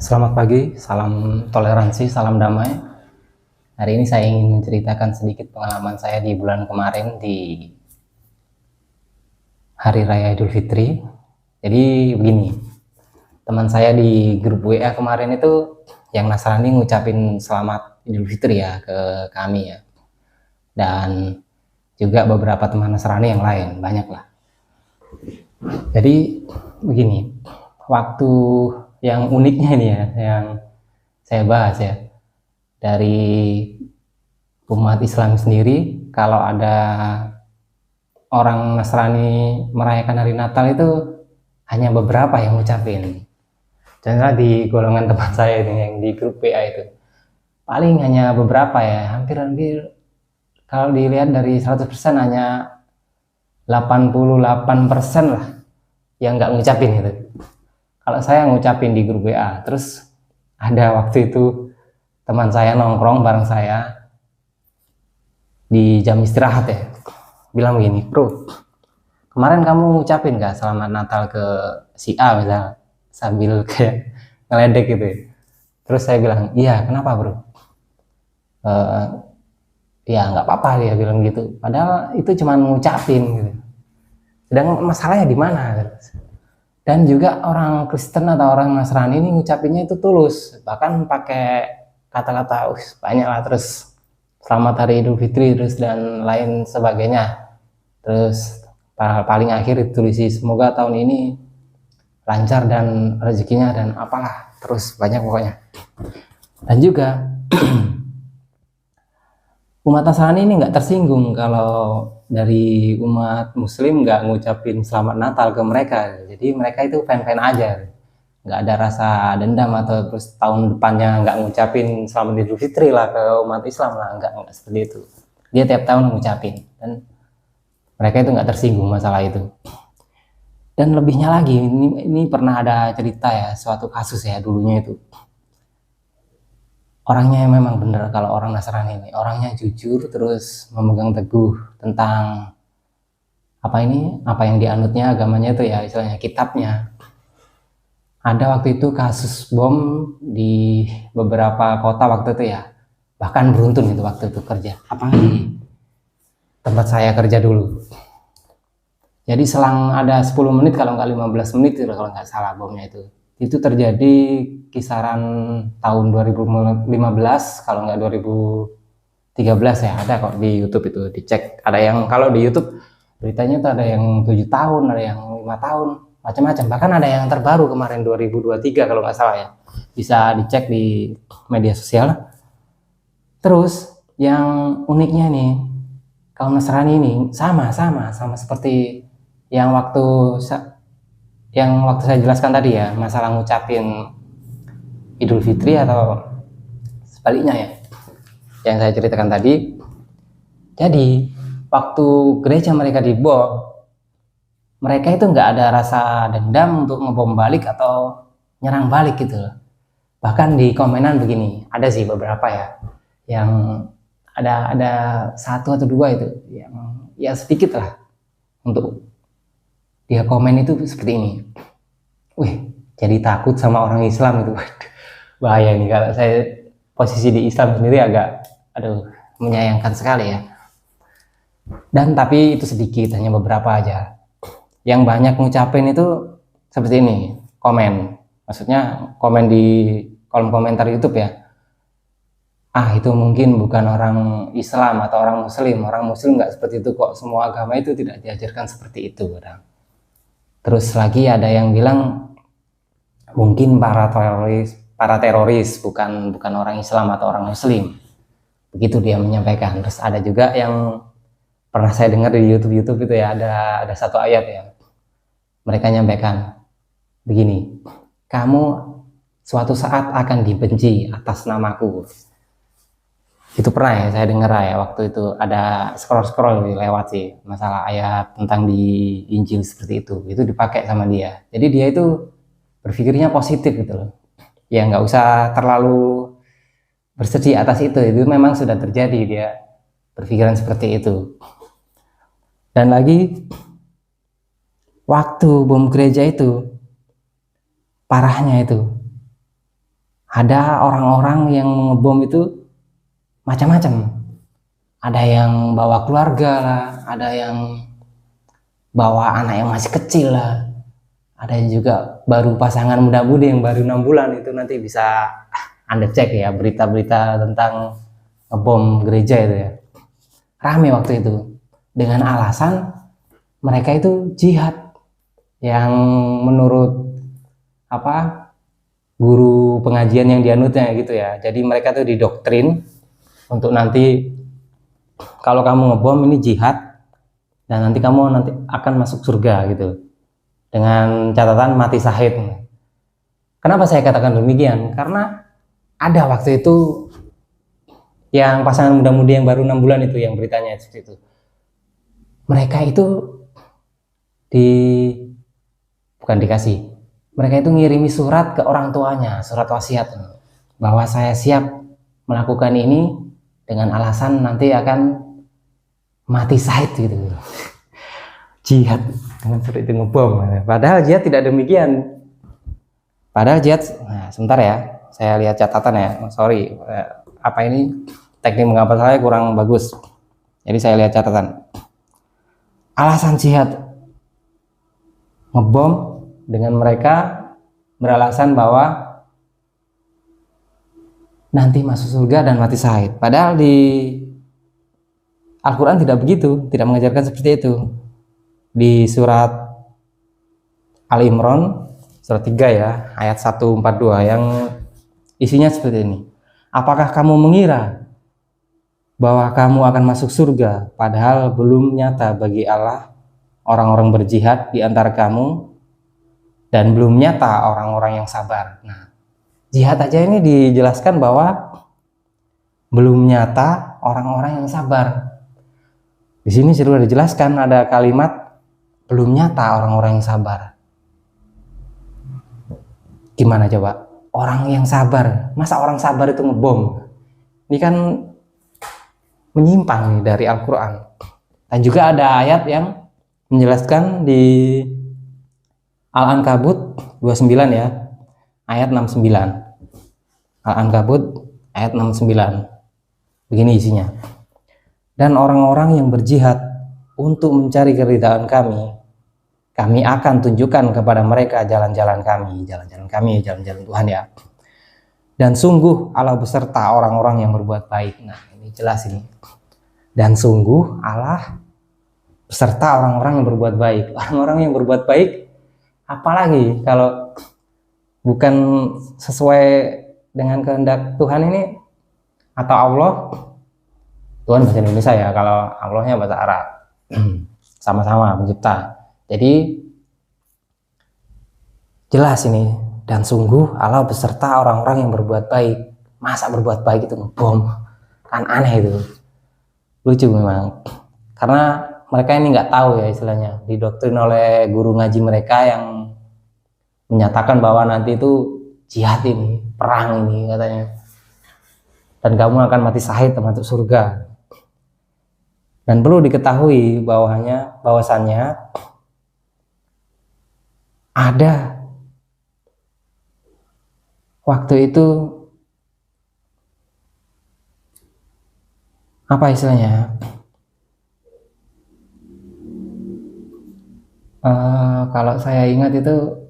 Selamat pagi, salam toleransi, salam damai. Hari ini saya ingin menceritakan sedikit pengalaman saya di bulan kemarin di Hari Raya Idul Fitri. Jadi begini, teman saya di grup WA kemarin itu yang Nasrani ngucapin selamat Idul Fitri ya ke kami ya. Dan juga beberapa teman Nasrani yang lain, banyak lah. Jadi begini, waktu yang uniknya ini ya, yang saya bahas ya, dari umat Islam sendiri, kalau ada orang Nasrani merayakan hari Natal itu hanya beberapa yang ngucapin. Contohnya di golongan teman saya ini yang di grup PA itu, paling hanya beberapa ya, hampir-hampir kalau dilihat dari 100% hanya 88% lah yang nggak ngucapin gitu. Kalau saya ngucapin di grup WA, terus ada waktu itu teman saya nongkrong bareng saya di jam istirahat ya, bilang begini, bro, kemarin kamu ngucapin gak selamat Natal ke si A misalnya, sambil kayak ngeledek gitu ya. Terus saya bilang, iya kenapa bro? Ya nggak apa-apa, dia bilang gitu, padahal itu cuma ngucapin gitu. Sedang masalahnya di mana? Dan juga orang Kristen atau orang Nasrani ini ngucapinnya itu tulus, bahkan pakai kata-kata banyak lah, terus selamat hari Idul Fitri terus dan lain sebagainya. Terus paling akhir ditulis semoga tahun ini lancar dan rezekinya dan apalah, terus banyak pokoknya. Dan juga umat Nasrani ini nggak tersinggung kalau dari umat Muslim nggak ngucapin selamat Natal ke mereka. Jadi mereka itu fan-fan aja, nggak ada rasa dendam atau terus tahun depannya nggak ngucapin selamat Idul Fitri lah ke umat Islam lah, nggak seperti itu. Dia tiap tahun ngucapin dan mereka itu nggak tersinggung masalah itu. Dan lebihnya lagi, ini pernah ada cerita ya, suatu kasus ya dulunya itu. Orangnya memang benar, kalau orang Nasrani ini orangnya jujur, terus memegang teguh tentang apa yang dianutnya, agamanya itu ya, istilahnya kitabnya. Ada waktu itu kasus bom di beberapa kota waktu itu ya, bahkan beruntun itu waktu itu kerja, apalagi tempat saya kerja dulu. Jadi selang ada 10 menit kalau nggak 15 menit itu kalau nggak salah bomnya itu terjadi kisaran tahun 2015 kalau nggak 2013 ya, ada kok di YouTube itu dicek, ada yang kalau di YouTube beritanya tuh ada yang 7 tahun, ada yang 5 tahun, macam-macam, bahkan ada yang terbaru kemarin 2023 kalau nggak salah ya, bisa dicek di media sosial. Terus yang uniknya nih, kaum Nasrani ini sama seperti yang waktu saya jelaskan tadi ya, masalah ngucapin Idul Fitri atau sebaliknya ya, yang saya ceritakan tadi. Jadi waktu gereja mereka dibom, mereka itu nggak ada rasa dendam untuk ngebom balik atau nyerang balik gitu loh. Bahkan di komenan begini, ada sih beberapa ya, yang ada satu atau dua itu yang ya sedikit lah untuk dia komen itu seperti ini, wih jadi takut sama orang Islam itu. Bahaya nih, kalau saya posisi di Islam sendiri agak menyayangkan sekali ya. Dan tapi itu sedikit, hanya beberapa aja. Yang banyak ngucapin itu seperti ini, komen, maksudnya komen di kolom komentar YouTube ya, itu mungkin bukan orang Islam atau orang Muslim nggak seperti itu kok, semua agama itu tidak diajarkan seperti itu. Terus lagi ada yang bilang mungkin para teroris bukan orang Islam atau orang Muslim, begitu dia menyampaikan. Terus ada juga yang pernah saya dengar di YouTube itu ya, ada satu ayat ya, mereka nyampaikan begini, kamu suatu saat akan dibenci atas namaku. Itu pernah ya saya dengar ya, waktu itu ada scroll lewat sih masalah ayat tentang di Injil seperti itu dipakai sama dia. Jadi dia itu berpikirnya positif gitu loh ya, nggak usah terlalu bersedih atas itu memang sudah terjadi, dia berpikiran seperti itu. Dan lagi waktu bom gereja itu, parahnya itu ada orang-orang yang ngebom itu macam-macam. Ada yang bawa keluarga lah, ada yang bawa anak yang masih kecil lah, ada yang juga baru pasangan muda-mudi yang baru 6 bulan. Itu nanti bisa Anda cek ya berita-berita tentang ngebom gereja itu ya. Rame waktu itu dengan alasan mereka itu jihad, yang menurut guru pengajian yang dianutnya gitu ya. Jadi mereka tuh didoktrin untuk nanti kalau kamu ngebom ini jihad, dan nanti kamu nanti akan masuk surga gitu, dengan catatan mati syahid. Kenapa saya katakan demikian? Karena ada waktu itu yang pasangan muda-mudi yang baru 6 bulan itu, yang beritanya seperti itu, mereka itu mereka itu ngirimi surat ke orang tuanya, surat wasiat, bahwa saya siap melakukan ini dengan alasan nanti akan mati syahid gitu. Jihad dengan seperti itu, ngebom. Padahal jihad tidak demikian. Sebentar ya, saya lihat catatan ya. Sorry, ini teknik menghafal saya kurang bagus. Jadi saya lihat catatan. Alasan jihad ngebom dengan mereka beralasan bahwa nanti masuk surga dan mati syahid. Padahal di Al-Quran tidak begitu, tidak mengajarkan seperti itu. Di surat Al-Imran, surat 3 ya, ayat 142 yang isinya seperti ini. Apakah kamu mengira bahwa kamu akan masuk surga, padahal belum nyata bagi Allah orang-orang berjihad di antara kamu, dan belum nyata orang-orang yang sabar. Nah, jihad aja ini dijelaskan bahwa belum nyata orang-orang yang sabar. Di sini sudah dijelaskan ada kalimat belum nyata orang-orang yang sabar. Gimana coba? Orang yang sabar, masa orang sabar itu ngebom? Ini kan menyimpang nih dari Al-Quran. Dan juga ada ayat yang menjelaskan di Al-Ankabut 29 ya, ayat 69. Al-Ankabut ayat 69. Begini isinya. Dan orang-orang yang berjihad untuk mencari keridhaan kami akan tunjukkan kepada mereka jalan-jalan kami, jalan-jalan Tuhan ya. Dan sungguh Allah beserta orang-orang yang berbuat baik. Nah, ini jelas ini. Dan sungguh Allah beserta orang-orang yang berbuat baik. Orang-orang yang berbuat baik, apalagi kalau bukan sesuai dengan kehendak Tuhan ini atau Allah. Tuhan bahasa Indonesia ya, kalau Allahnya bahasa Arab. Sama-sama pencipta. Jadi jelas ini, dan sungguh Allah beserta orang-orang yang berbuat baik. Masa berbuat baik itu ngebom? Kan aneh itu. Lucu memang. Karena mereka ini nggak tahu ya istilahnya, didoktrin oleh guru ngaji mereka yang menyatakan bahwa nanti itu jihad ini, perang ini katanya. Dan kamu akan mati syahid masuk surga. Dan perlu diketahui bahwasannya ada waktu itu apa istilahnya? Kalau saya ingat itu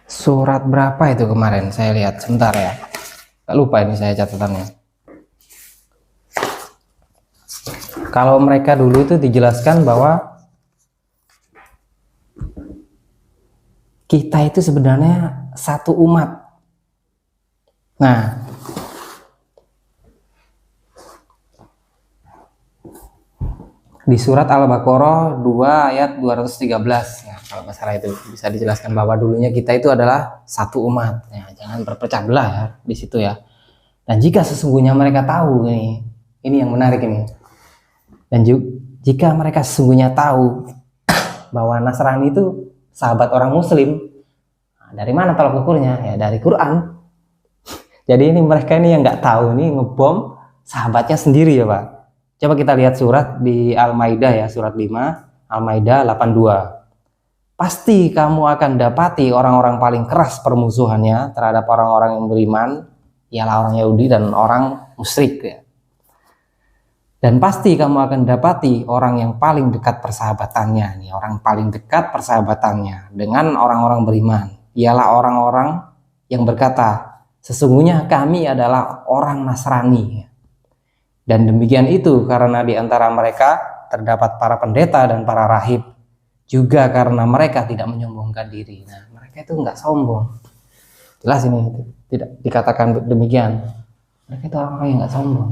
surat berapa itu kemarin, saya lihat sebentar ya, lupa ini saya catatannya. Kalau mereka dulu itu dijelaskan bahwa kita itu sebenarnya satu umat. Nah, di surat Al-Baqarah 2 ayat 213. Nah, kalau nggak salah itu bisa dijelaskan bahwa dulunya kita itu adalah satu umat. Ya, jangan berpecah belah ya di situ ya. Dan jika sesungguhnya mereka tahu ini yang menarik ini. Dan jika mereka sesungguhnya tahu bahwa Nasrani itu sahabat orang Muslim, nah, dari mana tolak ukurnya? Ya dari Quran. Jadi ini mereka ini yang nggak tahu ini ngebom sahabatnya sendiri ya Pak. Coba kita lihat surat di Al-Maidah ya, surat 5 Al-Maidah 82. Pasti kamu akan dapati orang-orang paling keras permusuhannya terhadap orang-orang yang beriman ialah orang Yahudi dan orang musyrik ya. Dan pasti kamu akan dapati orang yang paling dekat persahabatannya nih, orang paling dekat persahabatannya dengan orang-orang beriman ialah orang-orang yang berkata, sesungguhnya kami adalah orang Nasrani. Dan demikian itu karena di antara mereka terdapat para pendeta dan para rahib, juga karena mereka tidak menyombongkan diri. Nah, mereka itu nggak sombong. Jelas ini tidak dikatakan demikian. Mereka itu orang-orang yang nggak sombong.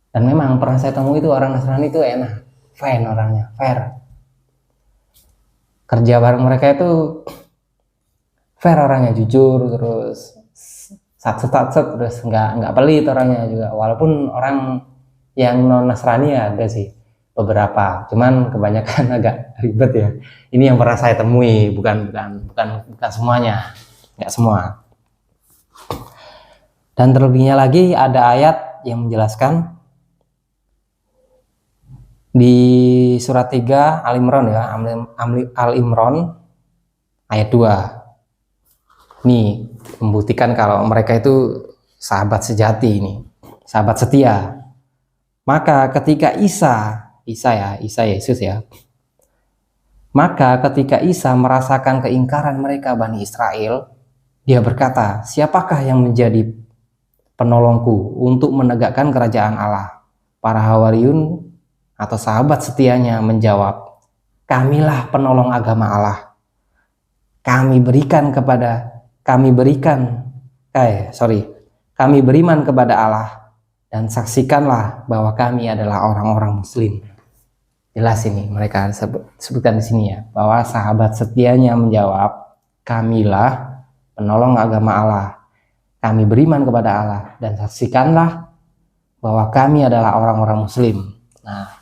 Dan memang pernah saya temui itu orang Nasrani itu enak, fair orangnya, fair. Kerja bareng mereka itu fair orangnya, jujur, terus satset terus nggak pelit orangnya juga. Walaupun orang yang non Nasrani ada sih beberapa, cuman kebanyakan agak ribet ya. Ini yang pernah saya temui, bukan semuanya, nggak semua. Dan terlebihnya lagi ada ayat yang menjelaskan di surat 3 Al-Imran ya, Al-Imran ayat 2. Nih membuktikan kalau mereka itu sahabat sejati ini, sahabat setia. Maka ketika Isa Yesus ya. Maka ketika Isa merasakan keingkaran mereka Bani Israel, dia berkata, siapakah yang menjadi penolongku untuk menegakkan kerajaan Allah? Para Hawariyun atau sahabat setianya menjawab, kamilah penolong agama Allah. Kami beriman kepada Allah dan saksikanlah bahwa kami adalah orang-orang muslim. Jelas ini mereka sebutkan di sini ya, bahwa sahabat setianya menjawab, kamilah penolong agama Allah. Kami beriman kepada Allah dan saksikanlah bahwa kami adalah orang-orang muslim. Nah,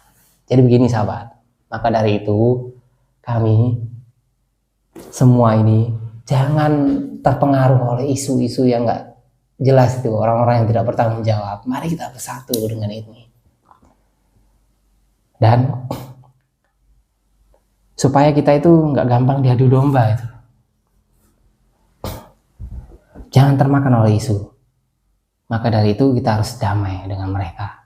jadi begini sahabat, maka dari itu kami semua ini jangan terpengaruh oleh isu-isu yang nggak jelas itu, orang-orang yang tidak bertanggung jawab. Mari kita bersatu dengan ini. Dan supaya kita itu nggak gampang diadu domba itu. Jangan termakan oleh isu. Maka dari itu kita harus damai dengan mereka.